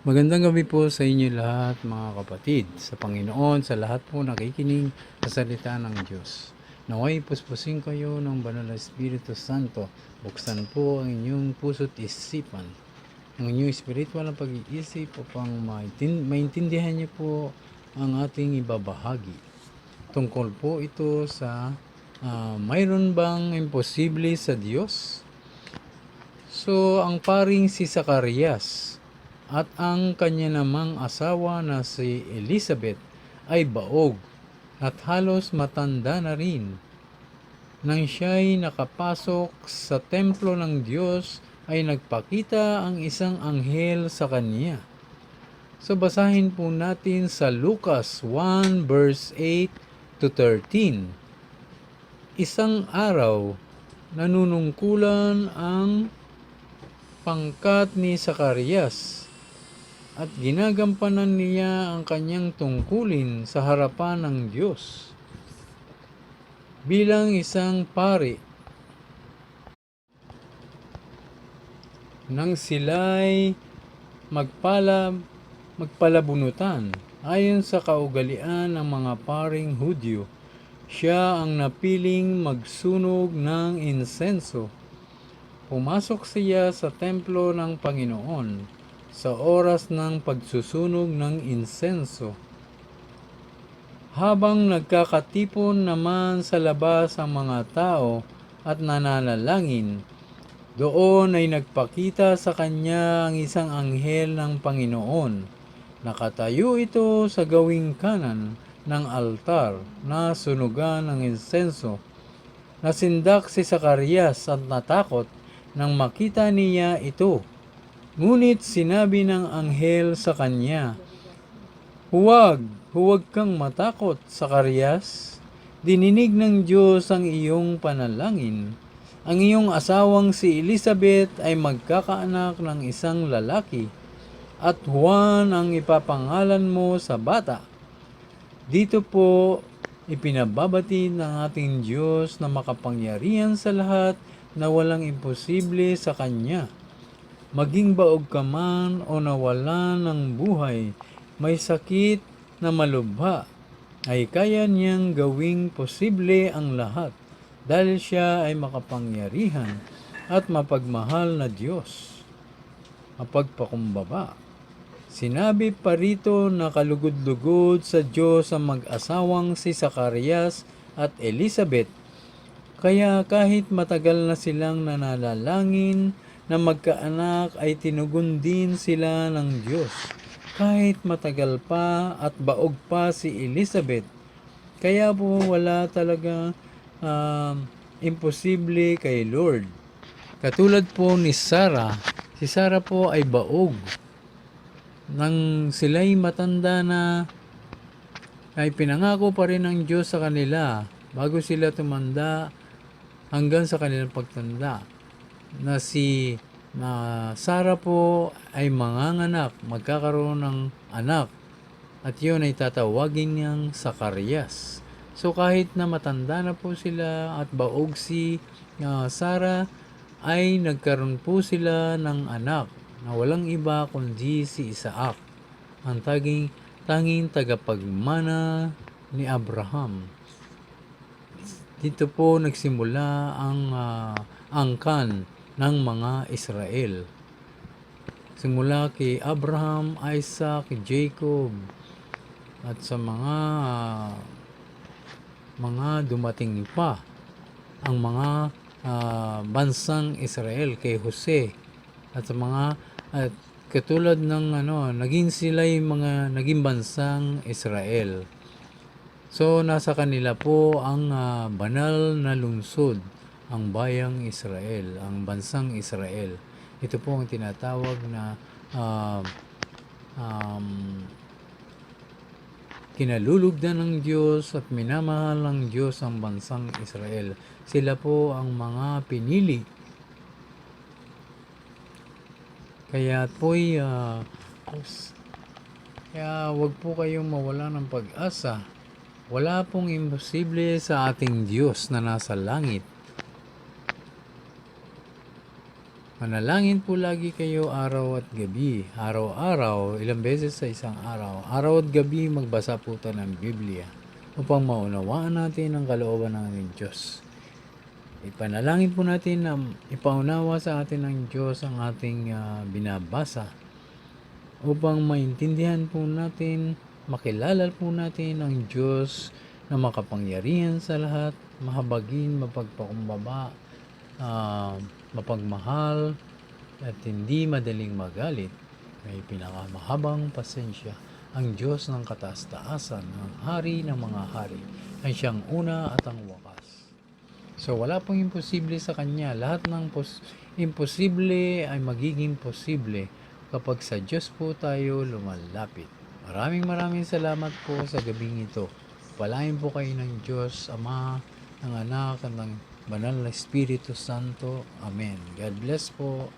Magandang gabi po sa inyo lahat mga kapatid, sa Panginoon, sa lahat po nakikinig sa salita ng Diyos. Naway puspusin kayo ng Banal na Espiritu Santo. Buksan po ang inyong puso't isipan, ang inyong espiritual na pag-iisip upang maintindihan niyo po ang ating ibabahagi. Tungkol po ito sa mayroon bang imposible sa Diyos? So, ang paring si Zacarias at ang kanya namang asawa na si Elizabeth ay baog at halos matanda na rin. Nang siya'y nakapasok sa templo ng Diyos ay nagpakita ang isang anghel sa kanya. So basahin po natin sa Lucas 1 verse 8 to 13. Isang araw, nanunungkulan ang pangkat ni Zacarias at ginagampanan niya ang kanyang tungkulin sa harapan ng Diyos. Bilang isang pari, nang sila'y magpalabunutan, ayon sa kaugalian ng mga paring Hudyo, siya ang napiling magsunog ng insenso. Pumasok siya sa templo ng Panginoon sa oras ng pagsusunog ng insenso. Habang nagkakatipon naman sa labas ang mga tao at nananalangin, doon ay nagpakita sa kanya ang isang anghel ng Panginoon. Nakatayo ito sa gawing kanan ng altar na sunugan ng insenso. Nasindak si Zacarias at natakot nang makita niya ito. Ngunit sinabi ng anghel sa kanya, huwag kang matakot, Zacarias. Dininig ng Diyos ang iyong panalangin. Ang iyong asawang si Elizabeth ay magkakaanak ng isang lalaki, at Juan ang ipapangalan mo sa bata. Dito po, ipinababatid ng ating Diyos na makapangyarihan sa lahat na walang imposible sa Kanya. Maging baog ka man o nawalan ng buhay, may sakit na malubha, ay kaya niyang gawing posible ang lahat dahil siya ay makapangyarihan at mapagmahal na Diyos. Mapagpakumbaba. Sinabi pa rito na kalugod-lugod sa Diyos ang mag-asawang si Zacarias at Elizabeth. Kaya kahit matagal na silang nananalangin na magkaanak ay tinugon din sila ng Diyos. Kahit matagal pa at baog pa si Elizabeth. Kaya po wala talaga imposible kay Lord. Katulad po ni Sarah, si Sarah po ay baog. Nang sila'y matanda na, ay pinangako pa rin ng Diyos sa kanila bago sila tumanda hanggang sa kanilang pagtanda na si Sarah po ay manganganak, magkakaroon ng anak, at yun ay tatawagin niyang Zacarias. So kahit na matanda na po sila at baog si Sarah, ay nagkaroon po sila ng anak na walang iba kundi si Isaac, ang tanging tagapagmana ni Abraham. Dito po nagsimula ang angkan ng mga Israel. Simula kay Abraham, Isaac, Jacob, at sa mga dumating pa ang mga bansang Israel kay Jose at sa mga at katulad ng naging sila'y mga naging bansang Israel. So nasa kanila po ang banal na lungsod, ang bayang Israel, ang bansang Israel. Ito po ang tinatawag na kinalulugdan ng Diyos at minamahal ng Diyos ang bansang Israel. Sila po ang mga pinili. Kaya po'y kaya wag po kayong mawala ng pag-asa. Wala pong imposible sa ating Diyos na nasa langit. Manalangin po lagi kayo araw at gabi. Araw-araw, ilang beses sa isang araw. Araw at gabi magbasa po tayo ng Biblia upang maunawaan natin ang kalooban ng ating Diyos. Ipanalangin po natin na ipaunawa sa atin ng Diyos ang ating binabasa upang maintindihan po natin, makilala po natin ang Diyos na makapangyarihan sa lahat, mahabagin, mapagpakumbaba, mapagmahal, at hindi madaling magalit. May pinakamahabang pasensya, ang Diyos ng kataas-taasan, ang hari ng mga hari, ang siyang una at ang wakas. So wala pong imposible sa Kanya. Lahat ng imposible ay magiging posible kapag sa Diyos po tayo lumalapit. Maraming salamat po sa gabing ito. Palain po kayo ng Diyos, Ama, ng Anak, at ng Banal na Espiritu Santo. Amen. God bless po.